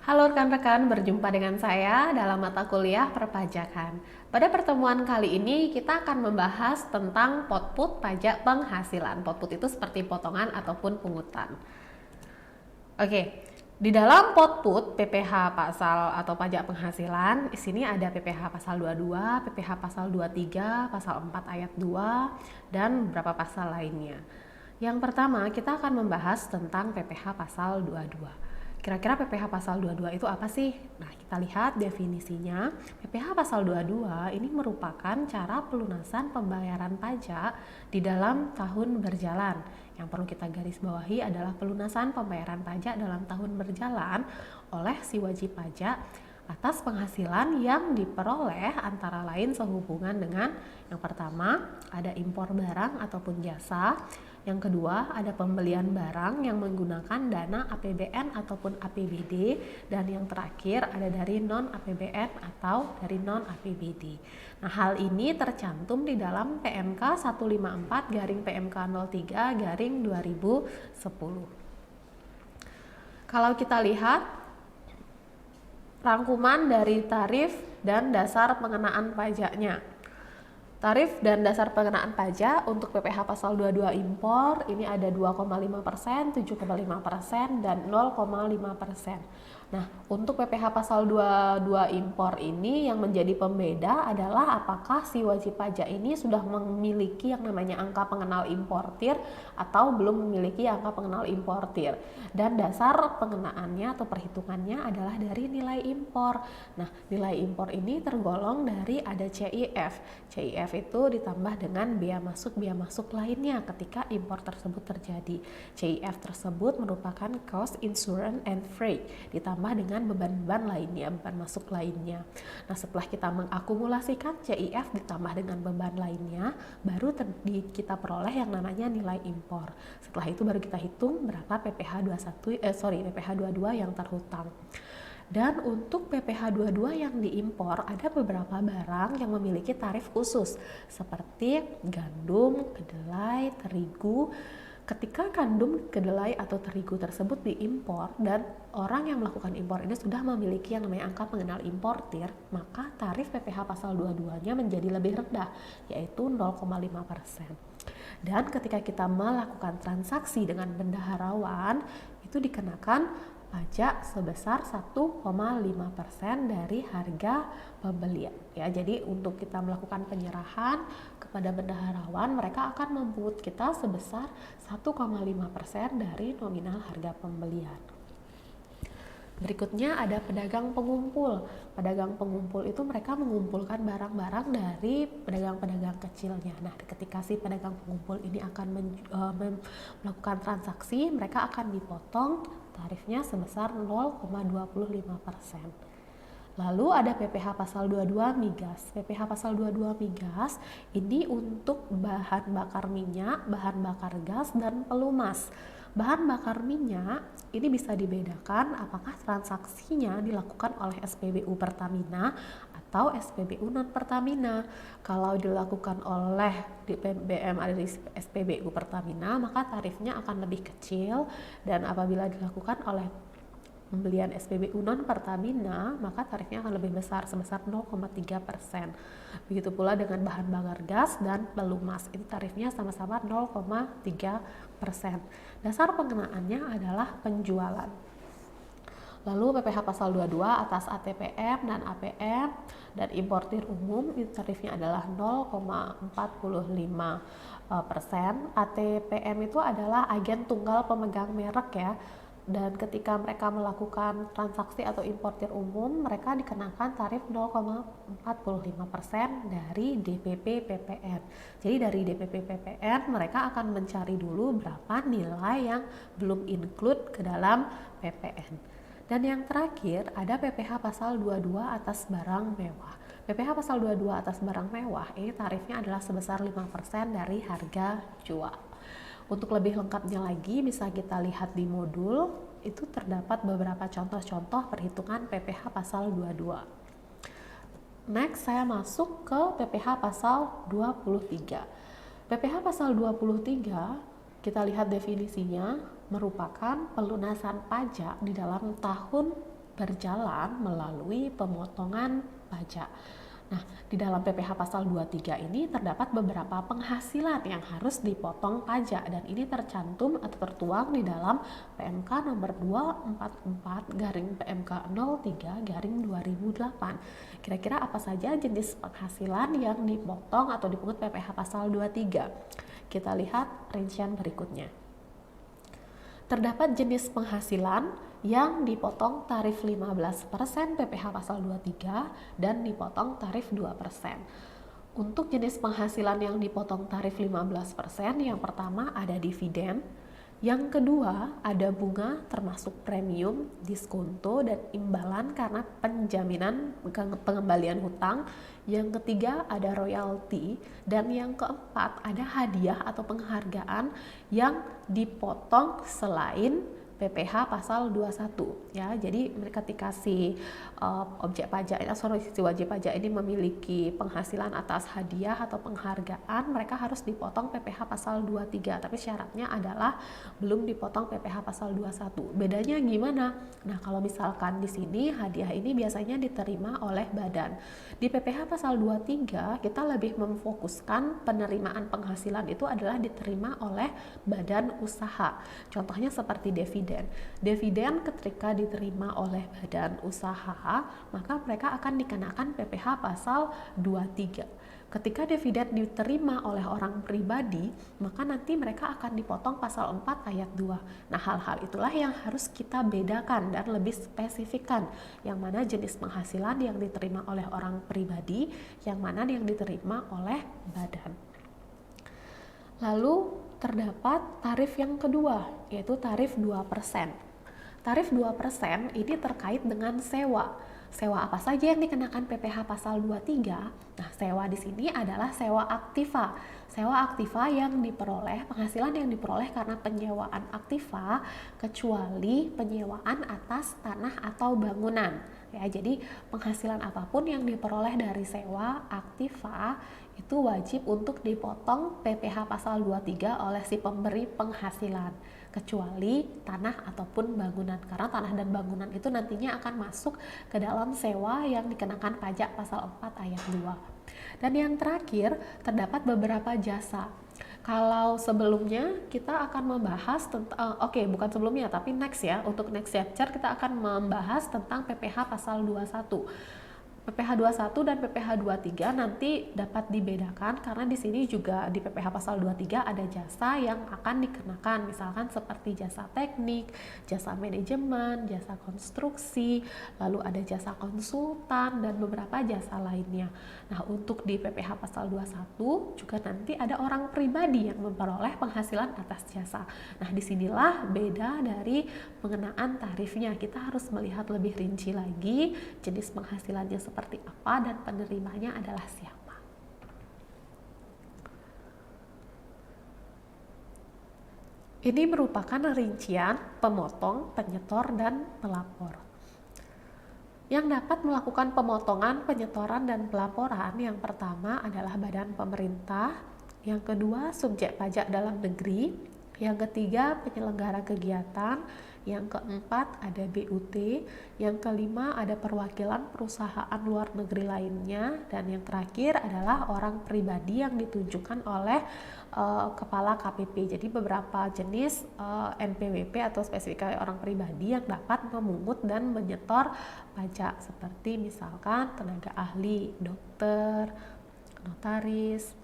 Halo rekan-rekan, berjumpa dengan saya dalam mata kuliah perpajakan. Pada pertemuan kali ini kita akan membahas tentang potput pajak penghasilan. Potput itu seperti potongan ataupun pungutan. Oke, di dalam potput PPh pasal atau pajak penghasilan, di sini ada PPh pasal 22, PPh pasal 23, pasal 4 ayat 2, dan beberapa pasal lainnya. Yang pertama, kita akan membahas tentang PPh pasal 22. Kira-kira PPh pasal 22 itu apa sih? Nah, kita lihat definisinya. PPh pasal 22 ini merupakan cara pelunasan pembayaran pajak di dalam tahun berjalan. Yang perlu kita garis bawahi adalah pelunasan pembayaran pajak dalam tahun berjalan oleh si wajib pajak atas penghasilan yang diperoleh antara lain sehubungan dengan yang pertama ada impor barang ataupun jasa, yang kedua ada pembelian barang yang menggunakan dana APBN ataupun APBD, dan yang terakhir ada dari non APBN atau dari non APBD. Nah, hal ini tercantum di dalam PMK 154 garing PMK 03 garing 2010. Kalau kita lihat rangkuman dari tarif dan dasar pengenaan pajaknya. Tarif dan dasar pengenaan pajak untuk PPh pasal 22 impor ini ada 2,5%, 7,5%, dan 0,5%. Nah, untuk PPh pasal 22 impor ini yang menjadi pembeda adalah apakah si wajib pajak ini sudah memiliki yang namanya angka pengenal importir atau belum memiliki angka pengenal importir. Dan dasar pengenaannya atau perhitungannya adalah dari nilai impor. Nah, nilai impor ini tergolong dari ada CIF. CIF itu ditambah dengan biaya masuk lainnya ketika impor tersebut terjadi. CIF tersebut merupakan cost, insurance, and freight ditambah dengan beban-beban lainnya, beban masuk lainnya. Nah, setelah kita mengakumulasikan CIF ditambah dengan beban lainnya, baru kita peroleh yang namanya nilai impor. Setelah itu baru kita hitung berapa PPh 22 yang terhutang. Dan untuk PPh 22 yang diimpor ada beberapa barang yang memiliki tarif khusus seperti gandum, kedelai, terigu. Ketika gandum, kedelai, atau terigu tersebut diimpor dan orang yang melakukan impor ini sudah memiliki yang namanya angka pengenal importir, maka tarif PPh pasal 22-nya menjadi lebih rendah, yaitu 0,5%. Dan ketika kita melakukan transaksi dengan bendaharawan, itu dikenakan pajak sebesar 1,5% dari harga pembelian. Ya, jadi untuk kita melakukan penyerahan kepada bendaharawan, mereka akan memungut kita sebesar 1,5% dari nominal harga pembelian. Berikutnya ada pedagang pengumpul. Pedagang pengumpul itu mereka mengumpulkan barang-barang dari pedagang-pedagang kecilnya. Nah, ketika si pedagang pengumpul ini akan melakukan transaksi, mereka akan dipotong tarifnya sebesar 0,25%. Lalu ada PPh pasal 22 migas. PPh pasal 22 migas ini untuk bahan bakar minyak, bahan bakar gas, dan pelumas. Bahan bakar minyak ini bisa dibedakan apakah transaksinya dilakukan oleh SPBU Pertamina atau SPBU non Pertamina. Kalau dilakukan oleh BBM ada di SPBU Pertamina, maka tarifnya akan lebih kecil, dan apabila dilakukan oleh pembelian SPBU non Pertamina, maka tarifnya akan lebih besar sebesar 0,3%. Begitu pula dengan bahan bakar gas dan pelumas, itu tarifnya sama-sama 0,3%. Dasar pengenaannya adalah penjualan. Lalu PPh pasal 22 atas ATPM dan APM dan importir umum itu tarifnya adalah 0,45%. ATPM itu adalah agen tunggal pemegang merek ya. Dan ketika mereka melakukan transaksi atau importir umum, mereka dikenakan tarif 0,45% dari DPP PPN. Jadi dari DPP PPN mereka akan mencari dulu berapa nilai yang belum include ke dalam PPN. Dan yang terakhir ada PPh pasal 22 atas barang mewah. PPh pasal 22 atas barang mewah ini tarifnya adalah sebesar 5% dari harga jual. Untuk lebih lengkapnya lagi bisa kita lihat di modul, itu terdapat beberapa contoh-contoh perhitungan PPh pasal 22. Next saya masuk ke PPh pasal 23. PPh pasal 23 kita lihat definisinya merupakan pelunasan pajak di dalam tahun berjalan melalui pemotongan pajak. Nah, di dalam PPh pasal 23 ini terdapat beberapa penghasilan yang harus dipotong pajak, dan ini tercantum atau tertuang di dalam PMK nomor 244 garing PMK 03 garing 2008. Kira-kira apa saja jenis penghasilan yang dipotong atau dipungut PPh pasal 23? Kita lihat rincian berikutnya. Terdapat jenis penghasilan yang dipotong tarif 15% PPh pasal 23 dan dipotong tarif 2%. Untuk jenis penghasilan yang dipotong tarif 15%, yang pertama ada dividen, yang kedua ada bunga termasuk premium, diskonto, dan imbalan karena penjaminan pengembalian hutang. Yang ketiga ada royalti, dan yang keempat ada hadiah atau penghargaan yang dipotong selain PPh pasal 21 ya. Jadi ketika si objek pajak si wajib pajak ini memiliki penghasilan atas hadiah atau penghargaan, mereka harus dipotong PPh pasal 23, tapi syaratnya adalah belum dipotong PPh pasal 21. Bedanya gimana? Nah, kalau misalkan di sini hadiah ini biasanya diterima oleh badan. Di PPh pasal 23 kita lebih memfokuskan penerimaan penghasilan itu adalah diterima oleh badan usaha. Contohnya seperti dividen. Dividen ketika diterima oleh badan usaha, maka mereka akan dikenakan PPh pasal 23. Ketika dividen diterima oleh orang pribadi, maka nanti mereka akan dipotong pasal 4 ayat 2. Nah, hal-hal itulah yang harus kita bedakan dan lebih spesifikkan, yang mana jenis penghasilan yang diterima oleh orang pribadi, yang mana yang diterima oleh badan. Lalu terdapat tarif yang kedua, yaitu tarif 2%. Tarif 2% ini terkait dengan sewa. Sewa apa saja yang dikenakan PPh pasal 23? Nah, sewa di sini adalah sewa aktiva. Sewa aktiva yang diperoleh, penghasilan yang diperoleh karena penyewaan aktiva, kecuali penyewaan atas tanah atau bangunan. Ya, jadi penghasilan apapun yang diperoleh dari sewa aktiva itu wajib untuk dipotong PPh pasal 23 oleh si pemberi penghasilan, kecuali tanah ataupun bangunan, karena tanah dan bangunan itu nantinya akan masuk ke dalam sewa yang dikenakan pajak pasal 4 ayat 2. Dan yang terakhir, terdapat beberapa jasa. Kalau sebelumnya kita akan membahas tentang bukan sebelumnya tapi next ya, untuk next chapter kita akan membahas tentang PPh pasal 21. PPh 21 dan PPh 23 nanti dapat dibedakan karena di sini juga di PPh pasal 23 ada jasa yang akan dikenakan, misalkan seperti jasa teknik, jasa manajemen, jasa konstruksi, lalu ada jasa konsultan dan beberapa jasa lainnya. Nah, untuk di PPh pasal 21 juga nanti ada orang pribadi yang memperoleh penghasilan atas jasa. Nah, disinilah beda dari pengenaan tarifnya. Kita harus melihat lebih rinci lagi jenis penghasilannya seperti apa dan penerimanya adalah siapa. Ini merupakan rincian pemotong, penyetor, dan pelapor. Yang dapat melakukan pemotongan, penyetoran, dan pelaporan yang pertama adalah badan pemerintah, yang kedua subjek pajak dalam negeri, yang ketiga penyelenggara kegiatan, yang keempat ada BUT, yang kelima ada perwakilan perusahaan luar negeri lainnya, dan yang terakhir adalah orang pribadi yang ditunjukkan oleh kepala KPP. Jadi beberapa jenis NPWP atau spesifikasi orang pribadi yang dapat memungut dan menyetor pajak, seperti misalkan tenaga ahli, dokter, notaris.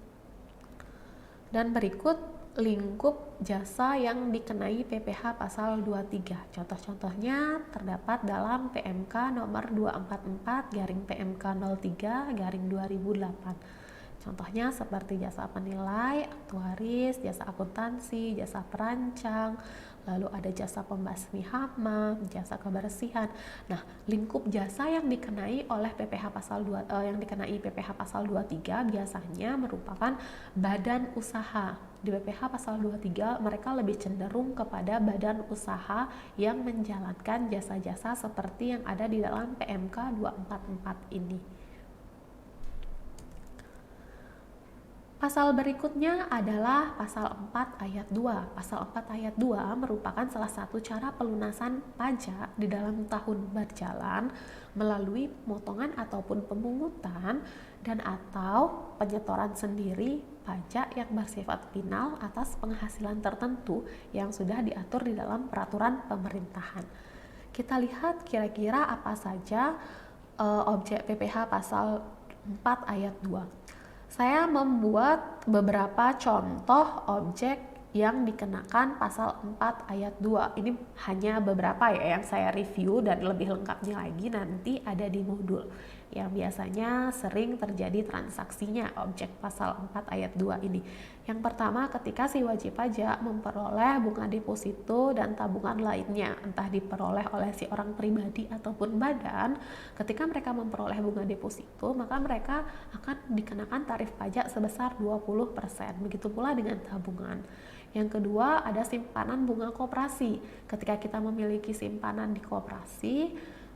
Dan berikut lingkup jasa yang dikenai PPh pasal 23. Contoh-contohnya terdapat dalam PMK nomor 244 garing PMK 03 garing 2008. Contohnya seperti jasa penilai, aktuaris, jasa akuntansi, jasa perancang, lalu ada jasa pembasmi hama, jasa kebersihan. Nah, lingkup jasa yang dikenai oleh PPh pasal 2 yang dikenai PPh pasal 23 biasanya merupakan badan usaha. Di PPh pasal 23 mereka lebih cenderung kepada badan usaha yang menjalankan jasa-jasa seperti yang ada di dalam PMK 244 ini. Pasal berikutnya adalah pasal 4 ayat 2. Pasal 4 ayat 2 merupakan salah satu cara pelunasan pajak di dalam tahun berjalan melalui pemotongan ataupun pemungutan dan atau penyetoran sendiri pajak yang bersifat final atas penghasilan tertentu yang sudah diatur di dalam peraturan pemerintahan. Kita lihat kira-kira apa saja objek PPh pasal 4 ayat 2. Saya membuat beberapa contoh objek yang dikenakan pasal 4 ayat 2. Ini hanya beberapa ya yang saya review, dan lebih lengkapnya lagi nanti ada di modul yang biasanya sering terjadi transaksinya objek pasal 4 ayat 2 ini. Yang pertama, ketika si wajib pajak memperoleh bunga deposito dan tabungan lainnya, entah diperoleh oleh si orang pribadi ataupun badan, ketika mereka memperoleh bunga deposito, maka mereka akan dikenakan tarif pajak sebesar 20%. Begitu pula dengan tabungan. Yang kedua, ada simpanan bunga koperasi. Ketika kita memiliki simpanan di koperasi,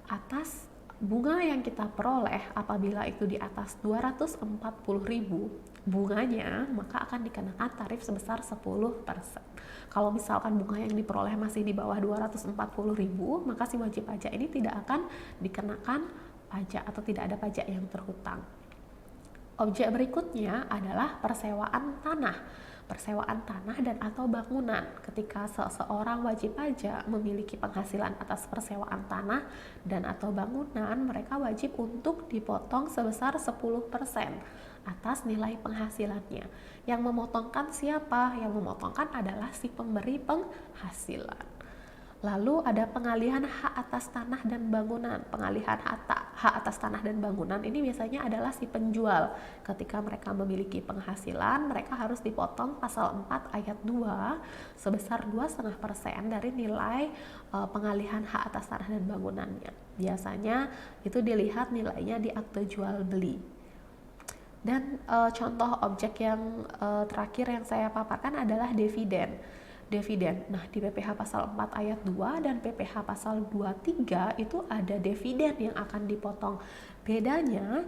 atas bunga yang kita peroleh apabila itu di atas 240.000 bunganya, maka akan dikenakan tarif sebesar 10%. Kalau misalkan bunga yang diperoleh masih di bawah 240.000, maka si wajib pajak ini tidak akan dikenakan pajak atau tidak ada pajak yang terhutang. Objek berikutnya adalah persewaan tanah. Persewaan tanah dan atau bangunan. Ketika seseorang wajib pajak memiliki penghasilan atas persewaan tanah dan atau bangunan, mereka wajib untuk dipotong sebesar 10% atas nilai penghasilannya. Yang memotongkan siapa? Yang memotongkan adalah si pemberi penghasilan. Lalu ada pengalihan hak atas tanah dan bangunan. Pengalihan hak atas tanah dan bangunan ini biasanya adalah si penjual. Ketika mereka memiliki penghasilan, mereka harus dipotong pasal 4 ayat 2 sebesar 2,5% dari nilai pengalihan hak atas tanah dan bangunannya. Biasanya itu dilihat nilainya di akte jual beli. Dan contoh objek yang terakhir yang saya paparkan adalah dividen. Nah, di PPh pasal 4 ayat 2 dan PPh pasal 23 itu ada dividen yang akan dipotong. Bedanya,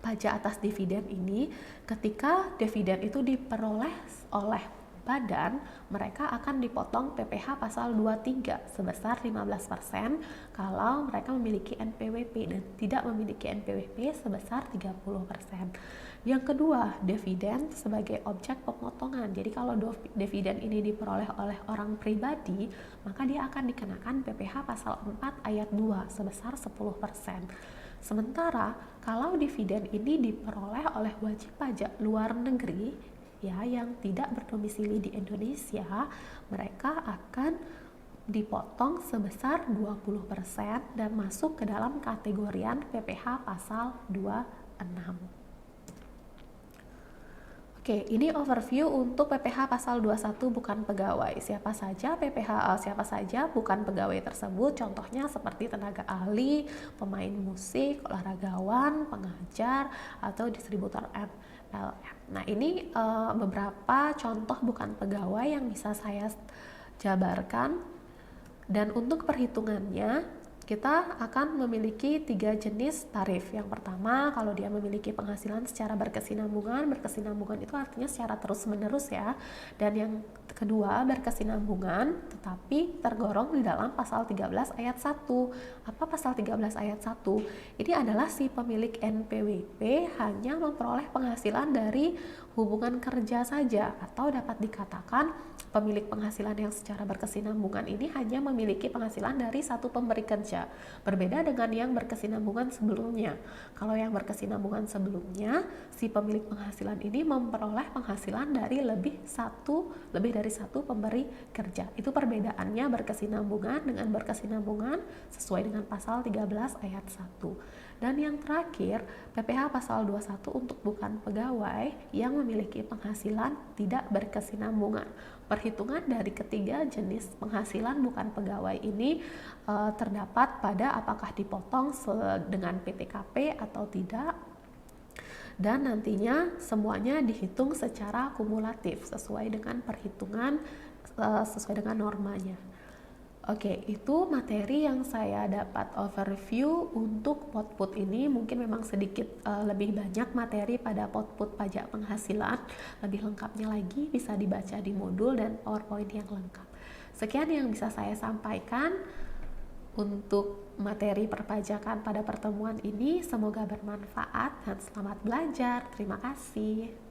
pajak atas dividen ini ketika dividen itu diperoleh oleh badan, mereka akan dipotong PPh pasal 23 sebesar 15% kalau mereka memiliki NPWP, dan tidak memiliki NPWP sebesar 30%. Yang kedua, dividen sebagai objek pemotongan. Jadi kalau dividen ini diperoleh oleh orang pribadi, maka dia akan dikenakan PPh pasal 4 ayat 2 sebesar 10%. Sementara kalau dividen ini diperoleh oleh wajib pajak luar negeri, ya, yang tidak berdomisili di Indonesia, mereka akan dipotong sebesar 20% dan masuk ke dalam kategorian PPh pasal 26. Oke, ini overview untuk PPh pasal 21 bukan pegawai. Siapa saja bukan pegawai tersebut? Contohnya seperti tenaga ahli, pemain musik, olahragawan, pengajar, atau distributor MLM. Nah, ini beberapa contoh bukan pegawai yang bisa saya jabarkan. Dan untuk perhitungannya, kita akan memiliki 3 jenis tarif. Yang pertama, kalau dia memiliki penghasilan secara berkesinambungan itu artinya secara terus-menerus ya. Dan yang kedua, berkesinambungan tetapi tergolong di dalam pasal 13 ayat 1. Apa pasal 13 ayat 1? Ini adalah si pemilik NPWP hanya memperoleh penghasilan dari hubungan kerja saja, atau dapat dikatakan pemilik penghasilan yang secara berkesinambungan ini hanya memiliki penghasilan dari satu pemberi kerja. Berbeda dengan yang berkesinambungan sebelumnya. Kalau yang berkesinambungan sebelumnya, si pemilik penghasilan ini memperoleh penghasilan dari lebih dari satu pemberi kerja. Itu perbedaannya berkesinambungan dengan berkesinambungan sesuai dengan pasal 13 ayat 1. Dan yang terakhir, PPh pasal 21 untuk bukan pegawai yang memiliki penghasilan tidak berkesinambungan. Perhitungan dari ketiga jenis penghasilan bukan pegawai ini terdapat pada apakah dipotong dengan PTKP atau tidak, dan nantinya semuanya dihitung secara kumulatif sesuai dengan perhitungan sesuai dengan normanya. Oke, itu materi yang saya dapat overview untuk output ini. Mungkin memang sedikit lebih banyak materi pada output pajak penghasilan. Lebih lengkapnya lagi bisa dibaca di modul dan PowerPoint yang lengkap. Sekian yang bisa saya sampaikan untuk materi perpajakan pada pertemuan ini. Semoga bermanfaat dan selamat belajar. Terima kasih.